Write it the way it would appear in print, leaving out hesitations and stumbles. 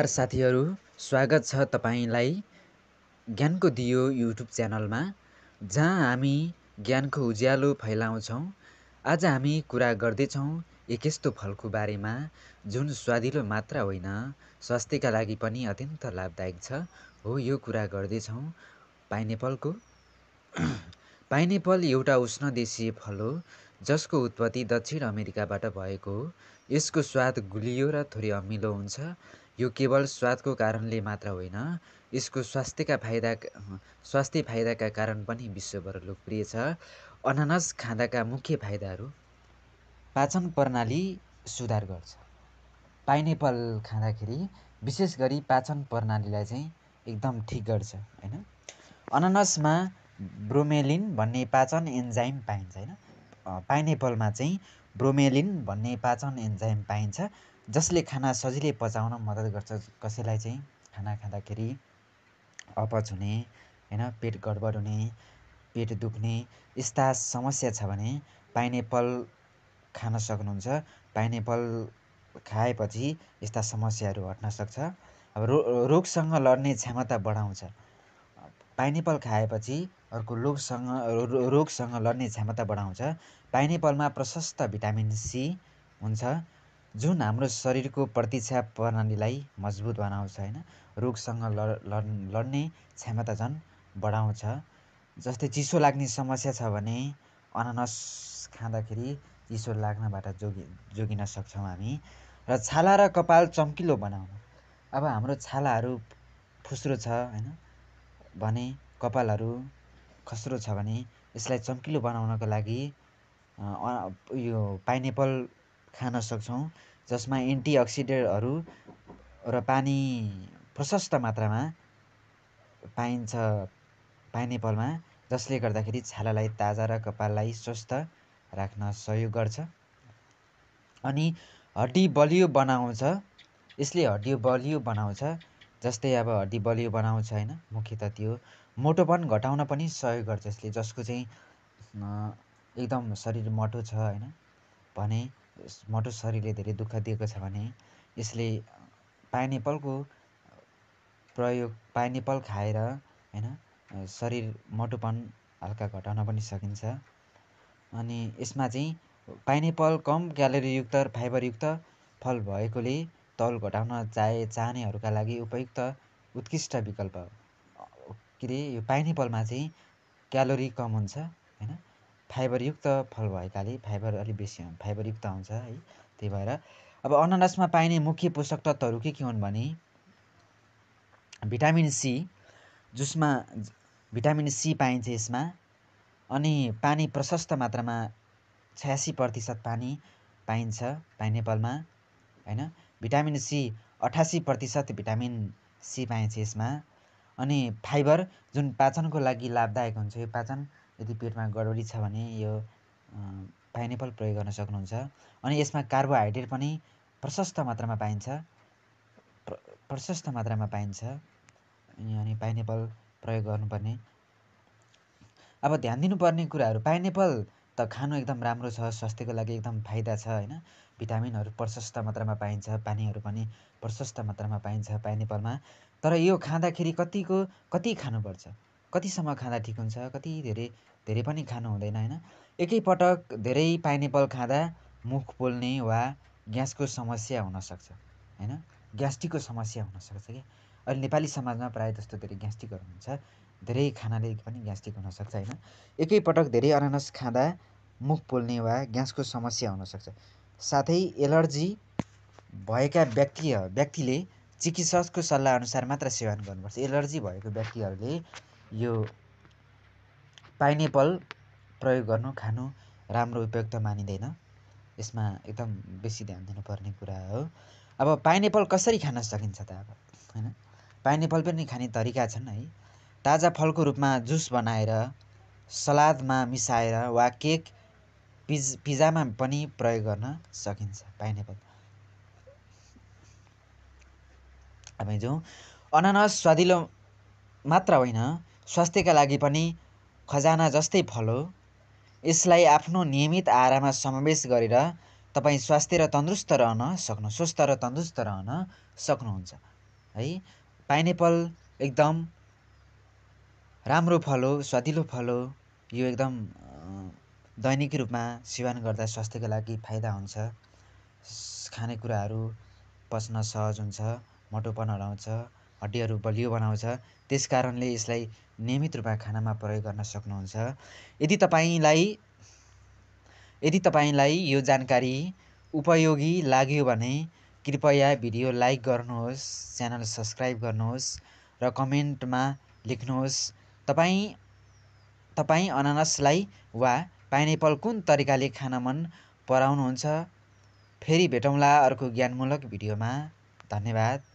नमस्कार साथीहरू, स्वागत छ तपाईंलाई ज्ञानको दियो युट्युब च्यानलमा, जहाँ हामी ज्ञानको उज्यालो फैलाउँछौँ। आज हामी कुरा गर्दैछौँ एक यस्तो फलको बारेमा जुन स्वादिलो मात्र होइन, स्वास्थ्यका लागि पनि अत्यन्त लाभदायक छ। हो, यो कुरा गर्दैछौँ पाइनएप्पलको। पाइनएप्पल एउटा उष्णदेशीय फल हो, जसको उत्पत्ति दक्षिण अमेरिकाबाट भएको हो। यसको स्वाद गुलियो र थोरै अमिलो हुन्छ। यो केवल स्वादको कारणले मात्र होइन, यसको स्वास्थ्य फाइदाका कारण पनि विश्वभर लोकप्रिय छ। अनानास खाँदाका मुख्य फाइदाहरू: पाचन प्रणाली सुधार गर्छ। पाइनएप्पल खाँदाखेरि विशेष गरी पाचन प्रणालीलाई चाहिँ एकदम ठिक गर्छ हैन। अनानासमा ब्रोमेलिन भन्ने पाचन एन्जाइम पाइन्छ हैन। पाइनएप्पलमा चाहिँ ब्रोमेलिन भन्ने पाचन एन्जाइम पाइन्छ, जसले खाना सजिलै पचाउन मद्दत गर्छ। कसैलाई चाहिँ खाना खाँदाखेरि अपच हुने हैन, पेट गडबड हुने, पेट दुख्ने यस्ता समस्या छ भने पाइनएप्पल खान सक्नुहुन्छ। पाइनएप्पल खाएपछि यस्ता समस्याहरू हट्न सक्छ। अब रोगसँग लड्ने क्षमता बढाउँछ। पाइनएप्पल खाएपछि अर्को रोगसँग लड्ने क्षमता बढाउँछ। पाइनएप्पलमा प्रशस्त भिटामिन सी हुन्छ, जुन हाम्रो शरीरको प्रतिरक्षा प्रणालीलाई मजबुत बनाउँछ हैन। रोगसँग लड्ने क्षमता झन् बढाउँछ। जस्तै चिसो लाग्ने समस्या छ भने अनानास खाँदाखेरि चिसो लाग्नबाट जोगिन सक्छौँ हामी। र छाला र कपाल चम्किलो बनाउन, अब हाम्रो छालाहरू फुस्रो छ हैन भने, कपालहरू खस्रो छ भने यसलाई चम्किलो बनाउनको लागि यो पाइनएप्पल खान सक्छौँ, जसमा एन्टिअक्सिडेन्टहरू र पानी प्रशस्त मात्रामा पाइन्छ पाइनएप्पलमा, जसले गर्दाखेरि छालालाई ताजा र कपाललाई स्वस्थ राख्न सहयोग गर्छ। अनि हड्डी बलियो बनाउँछ। यसले हड्डी बलियो बनाउँछ, जस्तै अब हड्डी बलियो बनाउँछ हैन, मुख्यतः त्यो। मोटोपन घटाउन पनि सहयोग गर्छ यसले, जसको चाहिँ एकदम शरीर मोटो छ हैन भने, मोटो शरीरले धेरै दुःख दिएको छ भने यसले पाइनएप्पल खाएर हैन शरीर मोटोपन हल्का घटाउन पनि सकिन्छ। अनि यसमा चाहिँ पाइनएप्पल कम क्यालोरीयुक्त र फाइबरयुक्त फल भएकोले तौल घटाउन चाहनेहरूका लागि उत्कृष्ट विकल्प हो। के अरे, यो पाइनएप्पलमा चाहिँ क्यालोरी कम हुन्छ हैन, फाइबरयुक्त फल भएकाले फाइबर अलिक बेसी फाइबरयुक्त हुन्छ है। त्यही भएर अब अनानासमा पाइने मुख्य पोषक तत्त्वहरू के हुन् भने, भिटामिन सी, जसमा भिटामिन सी पाइन्छ यसमा। अनि पानी प्रशस्त मात्रामा 86% पानी पाइन्छ पाइनएप्पलमा हैन। भिटामिन सी 88% भिटामिन सी पाइन्छ यसमा। अनि फाइबर, जुन पाचनको लागि लाभदायक हुन्छ। यो पाचन यदि पेटमा गडबडी छ भने यो पाइनएप्पल प्रयोग गर्न सक्नुहुन्छ। अनि यसमा कार्बोहाइड्रेट पनि प्रशस्त मात्रामा पाइन्छ। अनि पाइनएप्पल प्रयोग गर्नुपर्ने। अब ध्यान दिनुपर्ने कुराहरू: पाइनएप्पल त खानु एकदम राम्रो छ, स्वास्थ्यको लागि एकदम फाइदा छ हैन। भिटामिनहरू प्रशस्त मात्रामा पाइन्छ, पानीहरू पनि प्रशस्त मात्रामा पाइन्छ पाइनएप्पलमा। तर यो खाँदाखेरि कति खानुपर्छ, कतिसम्म खाँदा ठिक हुन्छ, कति धेरै पनि खानु हुँदैन हैन। एकैपटक धेरै पाइनएप्पल खाँदा मुख पोल्ने वा ग्यासको समस्या हुनसक्छ हैन। ग्यास्ट्रिकको समस्या हुनसक्छ क्या। अहिले नेपाली समाजमा प्रायः जस्तो धेरै ग्यास्ट्रिकहरू हुन्छ, धेरै खानाले पनि ग्यास्ट्रिक हुनसक्छ हैन। एकैपटक धेरै अनानास खाँदा मुख पोल्ने वा ग्यासको समस्या हुनसक्छ। साथै एलर्जी भएका व्यक्तिले चिकित्सकको सल्लाह अनुसार मात्र सेवन गर्नुपर्छ। एलर्जी भएको व्यक्तिहरूले यो पाइनएप्पल प्रयोग खानु राम्रो उपयुक्त मानिँदैन। यसमा एकदम बेसी ध्यान दिनुपर्ने कुरा हो। अब पाइनएप्पल कसरी खान सकिन्छ त अब हैन। पाइनएप्पल पनि खाने तरिका छन् है। ताजा फलको रूपमा जुस बनाएर, सलादमा मिसाएर वा केक, पिज्जामा पनि प्रयोग गर्न सकिन्छ पाइनएप्पल। अब जो अनानास स्वादिलो मात्र होइन, स्वास्थ्यका लागि पनि खजाना जस्तै फल हो। यसलाई आफ्नो नियमित आहारमा समावेश गरेर तपाईँ स्वस्थ र तन्दुरुस्त रहन सक्नुहुन्छ। है। पाइनएप्पल एकदम राम्रो फल हो, स्वादिलो फल हो। यो एकदम दैनिक रूपमा सेवन गर्दा स्वास्थ्यको लागि फाइदा हुन्छ। खानेकुराहरू पच्न सहज हुन्छ, मोटोपन हराउँछ, हड्डीहरू बलियो बनाउँछ। त्यस कारणले यसलाई नियमित रूपमा खानामा प्रयोग गर्न सक्नुहुन्छ। यदि तपाईँलाई यो जानकारी उपयोगी लाग्यो भने कृपया भिडियो लाइक गर्नुहोस्, च्यानल सब्सक्राइब गर्नुहोस् र कमेन्टमा लेख्नुहोस् तपाईँ अनानसलाई वा पाइनएप्पल कुन तरिकाले खान मन पराउनुहुन्छ। फेरि भेटौँला अर्को ज्ञानमूलक भिडियोमा। धन्यवाद।